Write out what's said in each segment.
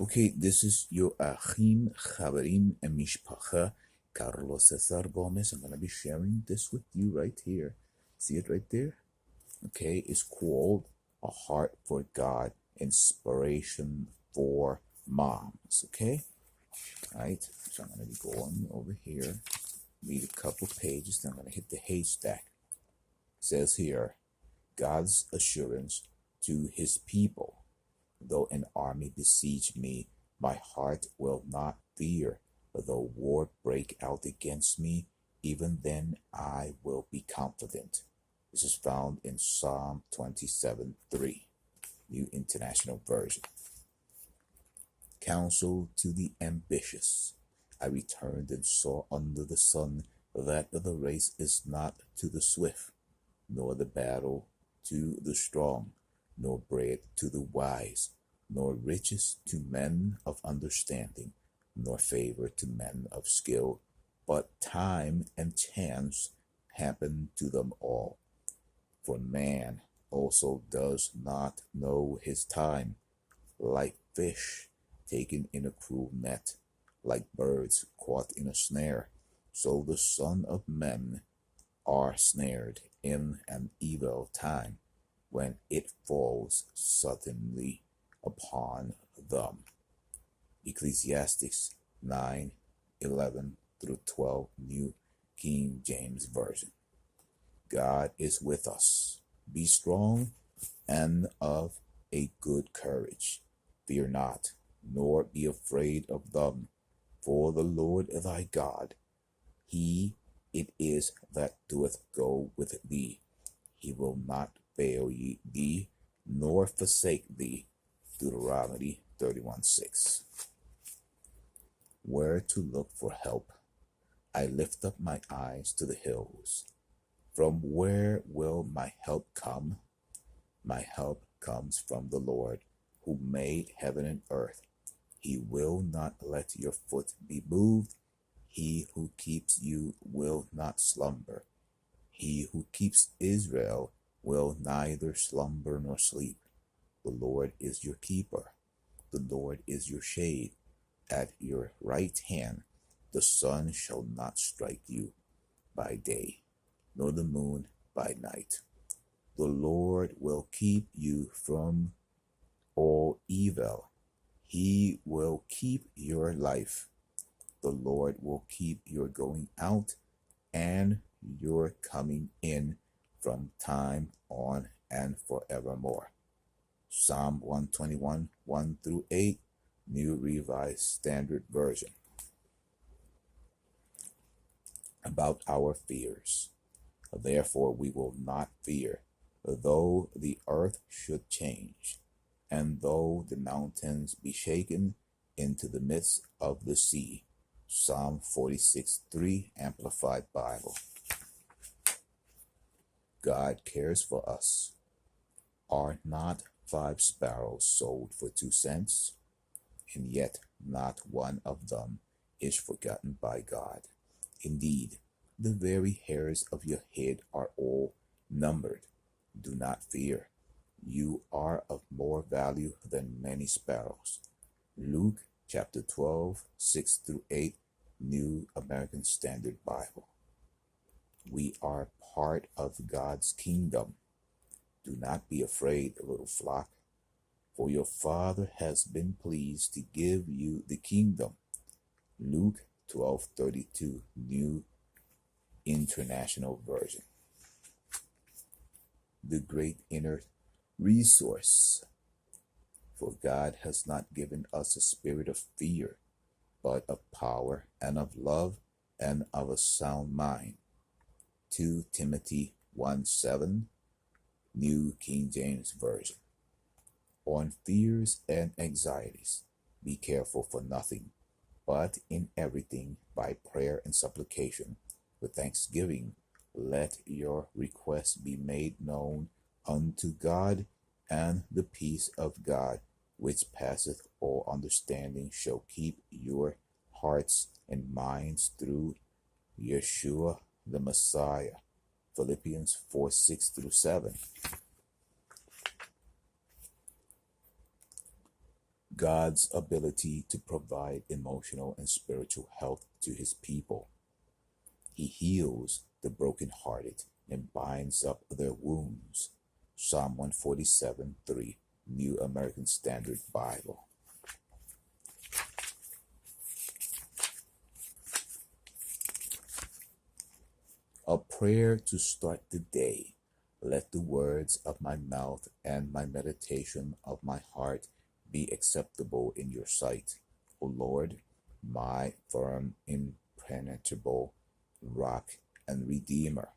Okay, this is your Ajim, Chaverim, and Mishpacha, Carlos Cesar Gomez. I'm going to be sharing this with you right here. See it right there? Okay, it's called A Heart for God, Inspiration for Moms. Okay? All right, so I'm going to be going over here, read a couple pages, then I'm going to hit the haystack. It says here, God's assurance to his people. Though an army besiege me, my heart will not fear. Though war break out against me, even then I will be confident. This is found in Psalm 27:3, New International Version. Counsel to the ambitious. I returned and saw under the sun that the race is not to the swift, nor the battle to the strong, nor bread to the wise, nor riches to men of understanding, nor favor to men of skill, but time and chance happen to them all. For man also does not know his time, like fish taken in a cruel net, like birds caught in a snare, so the Son of Men are snared in an evil time, when it falls suddenly upon them. Ecclesiastes 9:11-12, New King James Version. God is with us. Be strong and of a good courage. Fear not, nor be afraid of them, for the Lord thy God, he it is that doeth go with thee. He will not fail thee, nor forsake thee. Deuteronomy 31:6. Where to look for help? I lift up my eyes to the hills. From where will my help come? My help comes from the Lord, who made heaven and earth. He will not let your foot be moved. He who keeps you will not slumber. He who keeps Israel will neither slumber nor sleep. The Lord is your keeper. The Lord is your shade. At your right hand, the sun shall not strike you by day, nor the moon by night. The Lord will keep you from all evil. He will keep your life. The Lord will keep your going out and your coming in from time on and forevermore. Psalm 121, 1-8, New Revised Standard Version. About our fears. Therefore we will not fear, though the earth should change, and though the mountains be shaken into the midst of the sea. Psalm 46:3, Amplified Bible. God cares for us. Are not 5 sparrows sold for 2 cents? And yet not one of them is forgotten by God. Indeed, the very hairs of your head are all numbered. Do not fear. You are of more value than many sparrows. Luke chapter 12, 6-8, New American Standard Bible. We are part of God's kingdom. Do not be afraid, little flock, for your Father has been pleased to give you the kingdom. Luke 12:32, New International Version. The great inner resource. For God has not given us a spirit of fear, but of power and of love and of a sound mind. 2 Timothy 1:7, New King James Version. On fears and anxieties, be careful for nothing, but in everything by prayer and supplication, with thanksgiving, let your requests be made known unto God, and the peace of God, which passeth all understanding, shall keep your hearts and minds through Yeshua the Messiah. Philippians 4:6-7. God's ability to provide emotional and spiritual health to his people. He heals the brokenhearted and binds up their wounds. Psalm 147:3, New American Standard Bible. A prayer to start the day. Let the words of my mouth and my meditation of my heart be acceptable in your sight, O Lord, my firm, impenetrable rock and redeemer.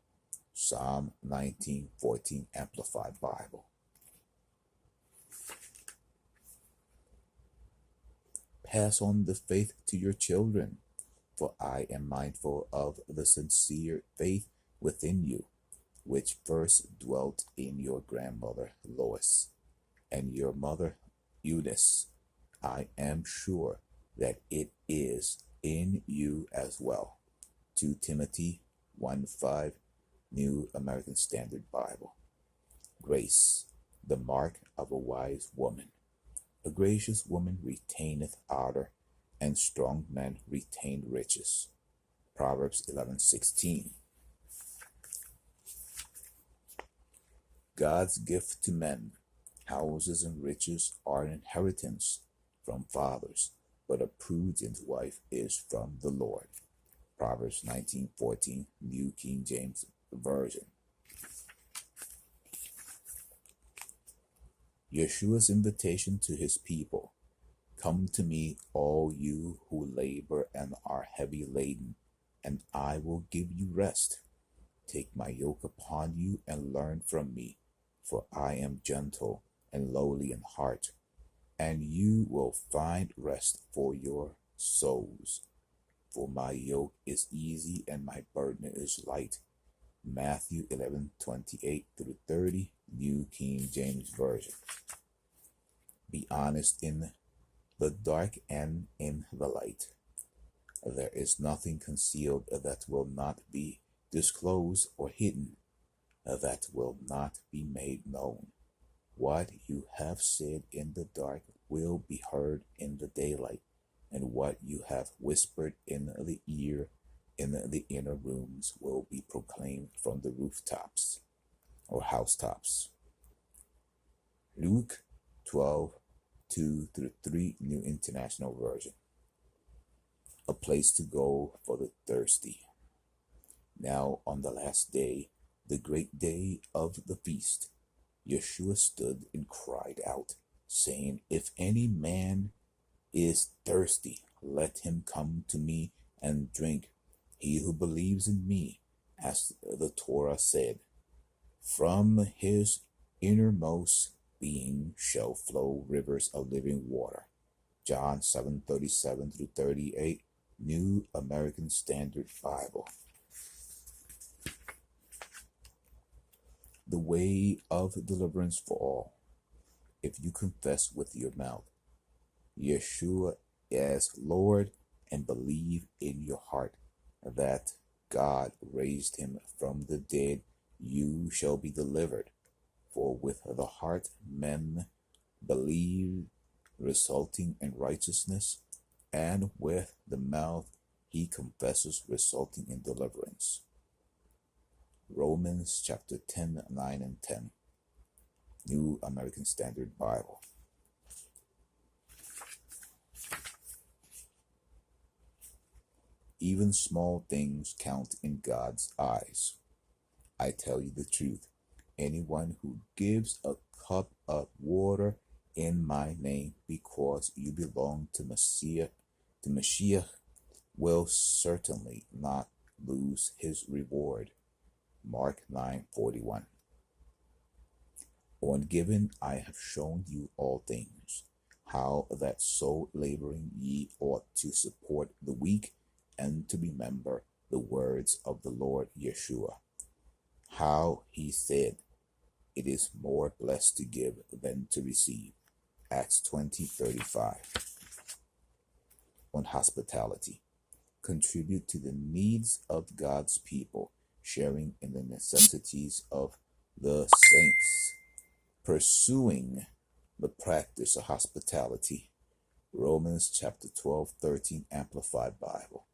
Psalm 19:14, Amplified Bible. Pass on the faith to your children, for I am mindful of the sincere faith within you, which first dwelt in your grandmother Lois and your mother Eunice. I am sure that it is in you as well. 2 Timothy 1:5, New American Standard Bible. Grace, the mark of a wise woman. A gracious woman retaineth honor, and strong men retain riches. Proverbs 11:16. God's gift to men. Houses and riches are an inheritance from fathers, but a prudent wife is from the Lord. Proverbs 19:14, New King James Version. Yeshua's invitation to his people. Come to me, all you who labor and are heavy laden, and I will give you rest. Take my yoke upon you and learn from me, for I am gentle and lowly in heart, and you will find rest for your souls. For my yoke is easy and my burden is light. Matthew 11:28-30, New King James Version. Be honest in the dark and in the light. There is nothing concealed that will not be disclosed, or hidden that will not be made known. What you have said in the dark will be heard in the daylight, and what you have whispered in the ear in the inner rooms will be proclaimed from the rooftops or housetops. Luke 12:2-3, New International Version. A place to go for the thirsty. Now on the last day, the great day of the feast, Yeshua stood and cried out, saying, If any man is thirsty, let him come to me and drink. He who believes in me, as the Torah said, from his innermost being shall flow rivers of living water. John 7:37-38, New American Standard Bible. The way of deliverance for all. If you confess with your mouth Yeshua as Lord and believe in your heart that God raised him from the dead, you shall be delivered. For with the heart men believe, resulting in righteousness, and with the mouth he confesses, resulting in deliverance. Romans chapter 10:9-10, New American Standard Bible. Even small things count in God's eyes. I tell you the truth, anyone who gives a cup of water in my name because you belong to Mashiach will certainly not lose his reward. Mark 9:41. On giving I have shown you all things, how that so laboring ye ought to support the weak, and to remember the words of the Lord Yeshua, how he said, It is more blessed to give than to receive. Acts 20:35. On hospitality. Contribute to the needs of God's people, sharing in the necessities of the saints, pursuing the practice of hospitality Romans chapter 12, 13, Amplified Bible.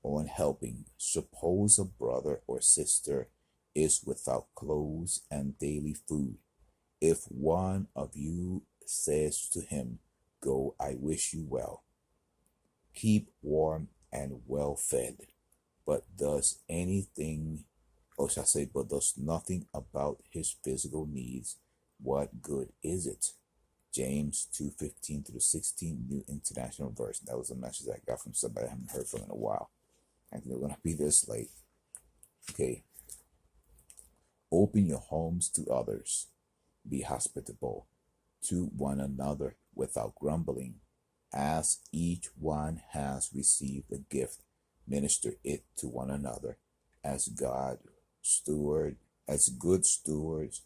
On helping, suppose a brother or sister is without clothes and daily food. If one of you says to him, "Go, I wish you well, keep warm and well fed," but does anything, or shall I say, but does nothing about his physical needs, what good is it? James 2:15 through 16, New International Version. That was a message I got from somebody I haven't heard from in a while. And they're going to be this late. Okay. Open your homes to others. Be hospitable to one another without grumbling. As each one has received a gift, minister it to one another as good stewards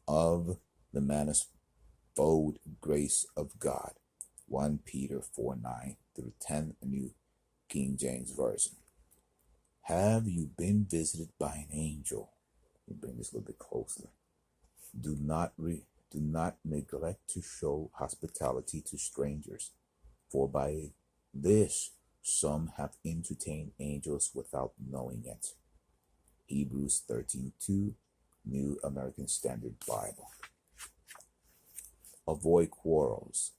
of the manifold grace of God. 1 Peter 4:9 through 10, New King James Version. Have you been visited by an angel? Let me bring this a little bit closer. Do not neglect to show hospitality to strangers, for by this some have entertained angels without knowing it. Hebrews 13:2, New American Standard Bible. Avoid quarrels.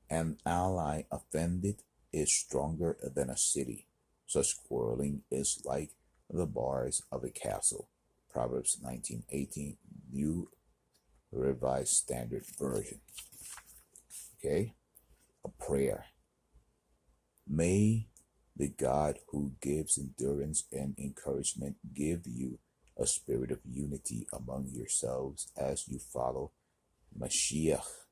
An ally offended is stronger than a city. Such quarreling is like the bars of a castle. Proverbs 19:18, New Revised Standard Version. Okay, a prayer. May the God who gives endurance and encouragement give you a spirit of unity among yourselves as you follow Mashiach,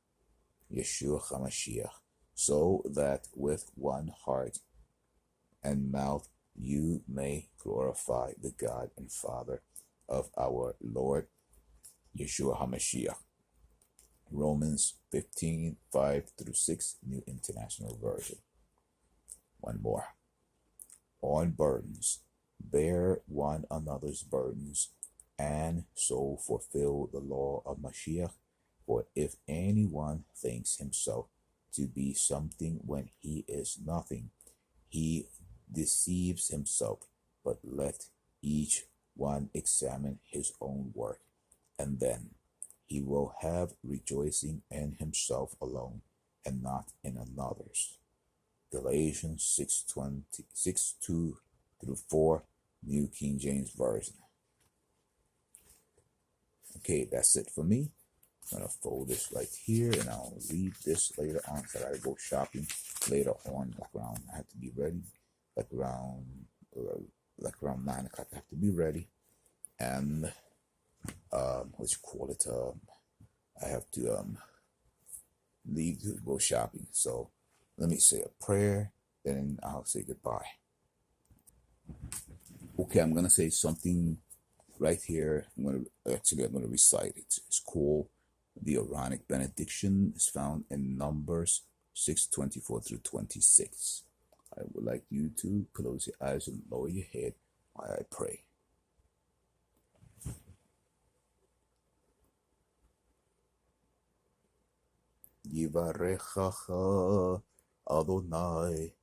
Yeshua HaMashiach, so that with one heart and mouth you may glorify the God and Father of our Lord Yeshua HaMashiach. Romans 15:5 through 6, New International Version. One more. On burdens, bear one another's burdens, and so fulfill the law of Mashiach. For if anyone thinks himself to be something when he is nothing, he deceives himself. But let each one examine his own work, and then he will have rejoicing in himself alone and not in another's. Galatians 6:2 through 4, New King James Version. Okay, that's it for me. I'm going to fold this right here, and I'll read this later on. So I go shopping later on, I have to be ready, like around 9 o'clock. I have to be ready, and I have to leave to go shopping. So let me say a prayer, then I'll say goodbye. Okay, I'm gonna say something right here. I'm gonna recite it. It's called the Aaronic benediction. Is found in Numbers 6:24 through 26. I would like you to close your eyes and lower your head while I pray. Yivarechacha Adonai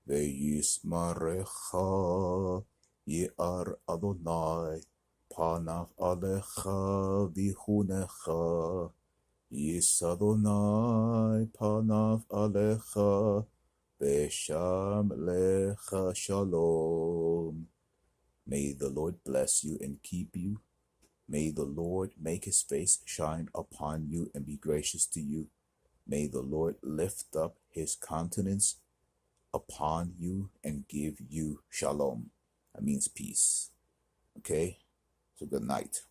ve'yismarecha Yi'ar Adonai panav alecha vichunecha Yisadonai panav alecha ve'sham lecha shalom. May the Lord bless you and keep you. May the Lord make his face shine upon you and be gracious to you. May the Lord lift up his countenance upon you and give you shalom. That means peace. Okay? So good night.